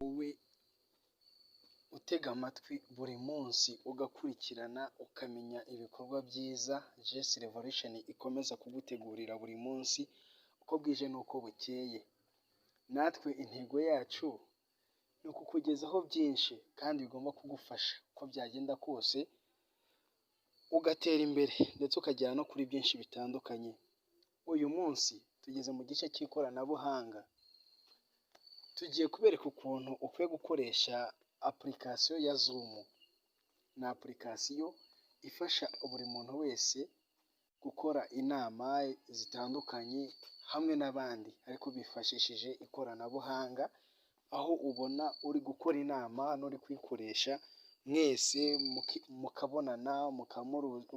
wowe utega amatwi buri munsi ugakurikirana ukamenya ibikorwa byiza Jess Revolution ikomeza kugutegurira buri munsi uko bwije n'uko bukeye. Natwe intego yacu ni ukukugezaho byinshi kandi bigomba kugufasha uko byagenda kose ugatera imbere ndetse ukagera no kuri byinshi bitandukanye. Uyu munsi tugeze mu gice cy'ikoranabuhanga, tugiye kubereka ukuntu ukwiye gukoresha application ya Zoom. Ni application ifasha buri muntu wese gukora inama zitandukanye hamwe n'abandi ariko bifashishije ikoranabuhanga, aho ubona uri gukora inama n'uri kuyikoresha mwese mukabonana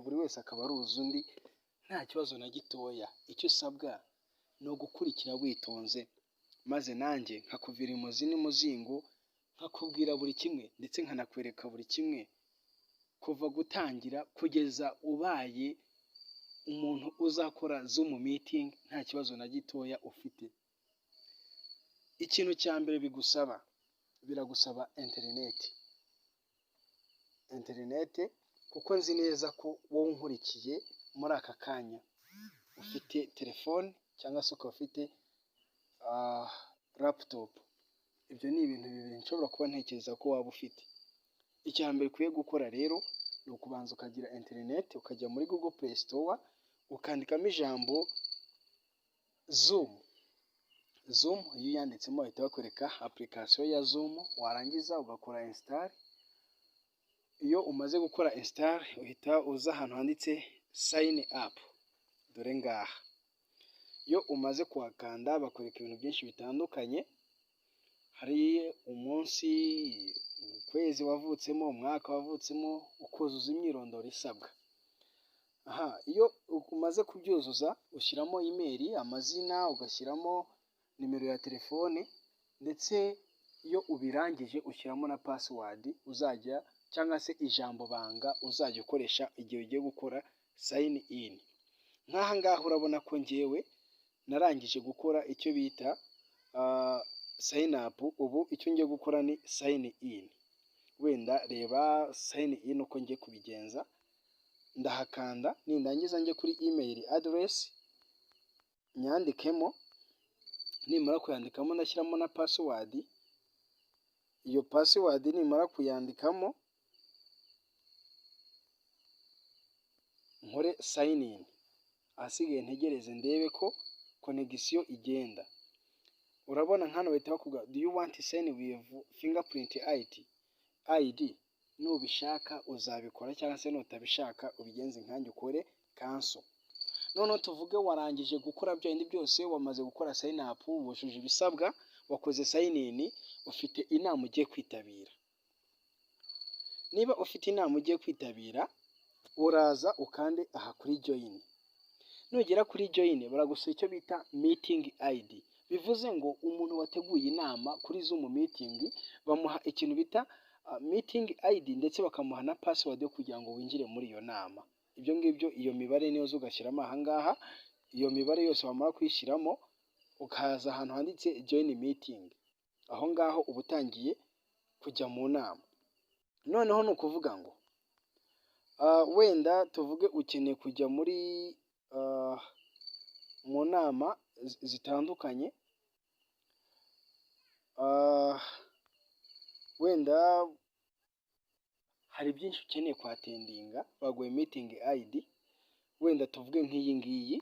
buri wese akaba aruzi undi nta kibazo na gitoya. Icyo usabwa ni ugukurikira witonze maze nanjye nkakuvira imuzi n'umuzingo, nkakubwira buri kimwe ndetse nkanakwereka buri kimwe kuva gutangira kugeza ubaye umuntu uzakora Zoom meeting nta kibazo na gitoya ufite. Ikintu cya mbere biragusaba internet kuko nzi neza ko wowe unkurikiye muri aka kanya ufite telefone cyangwa se ukaba ufite laptop. Ibyo ni ibintu bibiri nshobora kuba ntekereza ko waba ufite. Icya mbere ukwiye gukora rero ni ukubanza ukagira internet, ukajya muri Google Play Store ukandikamo ijambo Zoom. Iyo uyanditsemo bahita bakwereka application ya Zoom, warangiza ugakora install. Iyo umaze gukora install uhita uza ahantu handitse sign up, dore ngaha. Iyo umaze kuhakanda bakwereka ibintu byinshi bitandukanye, hari umunsi, ukwezi wavutsemo, umwaka wavutsemo, ukuzuza imyirondoro isabwa. Iyo umaze kubyuzuza ushyiramo email, amazina, ugashyiramo nimero ya telefone ndetse iyo ubirangije ushyiramo na password uzajya cyangwa se ijambo banga uzajya ukoresha igihe ugiye gukora sign in. Nk'aha ngaha urabona ko njyewe narangije gukora icyo bita sign up. Ubu icyo ngiye gukora ni sign in. Wenda reba sign in uko ngiye kubigenza. Ndahakanda, nindangiza njye kuri email address nyandikemo, nimara kuyandikamo ndashyiramo na password. Iyo password nimara kuyandikamo nkore sign in, ahasigaye ntegereze ndebe ko connection igenda. Urabona nkano bahita bakubwira do you want to sign with fingerprint ID? Nubishaka uzabikora cyangwa se nutabishaka ubigenze nkanjye ukore cancel. Noneho tuvuge warangije gukora byindi byose, wamaze gukora sign up, wujuje ibisabwa, wakoze sign in, ufite inama ugiye kwitabira. Niba ufite inama ugiye kwitabira uraza ukande aha kuri join. Nugera kuri join baragusaba icyo bita meeting ID. Bivuze ngo umuntu wateguye inama kuri Zoom meeting bamuha ikintu bita meeting ID ndetse bakamuha na password yo kugira ngo winjire muri iyo nama. Ibyo ngibyo, iyo mibare niyo ugashyiramo aha ngaha. Iyo mibare yose wamara kuyishyiramo ukaza ahantu handitse join meeting. Aho ngaho uba utangiye kujya mu nama. Noneho ni ukuvuga ngo wenda tuvuge ukeneye kujya muri mu nama zitandukanye, wenda hari byinshi ukeneye kwatendinga, baguye meeting ID. Wenda tuvuge nk'iyi ngiyi,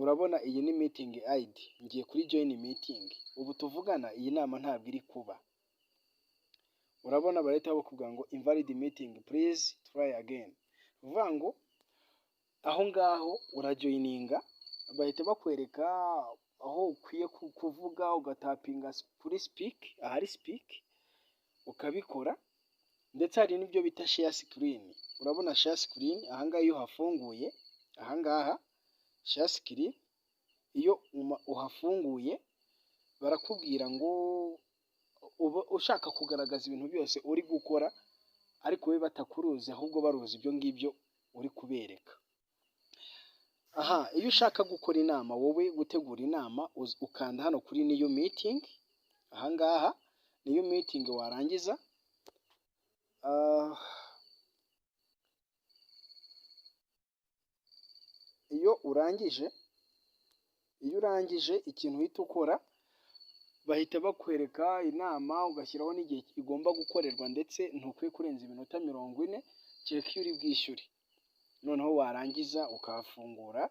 urabona iyi ni meeting ID, ngiye kuri join meeting. Ubu tuvugana iyi nama ntabwo iri kuba. Urabona barahita bakubwira ngo invalid meeting, please try again. Uvuga ngo aho ngaho urajoininga, bahita bakwereka aho ukwiye kuvuga, ugatapinga kuri speak, ahari speak ukabikora. Ndetse hari n'ibyo bita share screen. Urabona share screen, aha ngaha iyo uhafunguye, aha ngaha share screen, iyo uhafunguye barakubwira ngo uba ushaka kugaragaza ibintu byose uri gukora ariko we batakuruzi ahubwo baruzi ibyo ngibyo uri kubereka. Iyo ushaka gukora inama, wowe gutegura inama, ukanda hano kuri new meeting. Ahangaha niyo meeting warangiza, iyo urangije ikintu uhita ukora, bahita bakwereka inama, ugashyiraho n'igihe igomba gukorerwa, ndetse ntukwiye kurenza iminota 40 kereka iyo uri bwishyure. Noneho warangiza ukahafungura,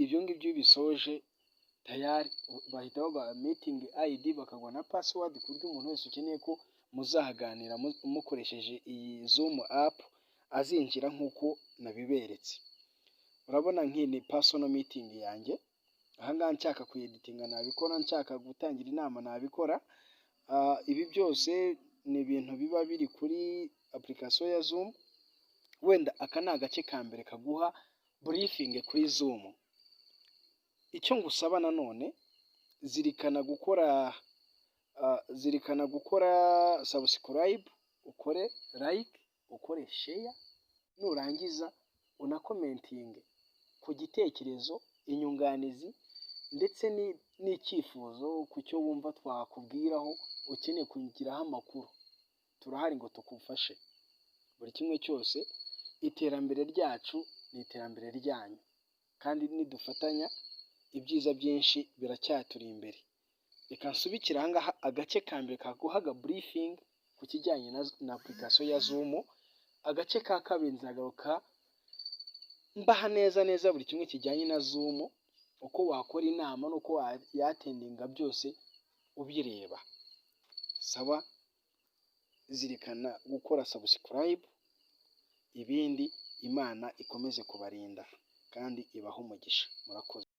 ibyo ngibyo bisoje tayari bahita baguha meeting ID, bakaguha na password ku buryo umuntu wese ukeneye ko muzahaganira mukoresheje iyi Zoom app azinjira nk'uko nabiberetse. Urabona nk'iyi ni personal meeting yanjye, ahangaha nshaka kuyeditinga nabikora, nshaka gutangira inama nabikora. Ibi byose ni ibintu biba biri kuri application ya Zoom. Wenda aka ni agace ka mbere kaguha briefing kuri Zoom. Icyo ngusaba nanone, zirikana gukora subscribe, ukore like, ukore share, nurangiza unakomentinge ku gitekerezo, inyunganizi ndetse n'icyifuzo ku cyo wumva twakubwiraho, ukeneye kugiraho amakuru. Turahari ngo tukufashe buri kimwe cyose. Iterambere ryacu ni iterambere ryanyu, kandi nidufatanya ibyiza byinshi biracyaturi imbere. Reka nsubikire ahangaha agace ka mbere kaguhaga briefing ku kijyanye na application ya Zoom. Agace ka kabiri nzagaruka mbaha neza buri kimwe kijyanye na Zoom, uko wakora inama n'uko yatendinga byose ubireba. Saba, zirikana gukora subscribe, ibindi Imana ikomeze kubarinda kandi ibaha umugisha. Murakoze.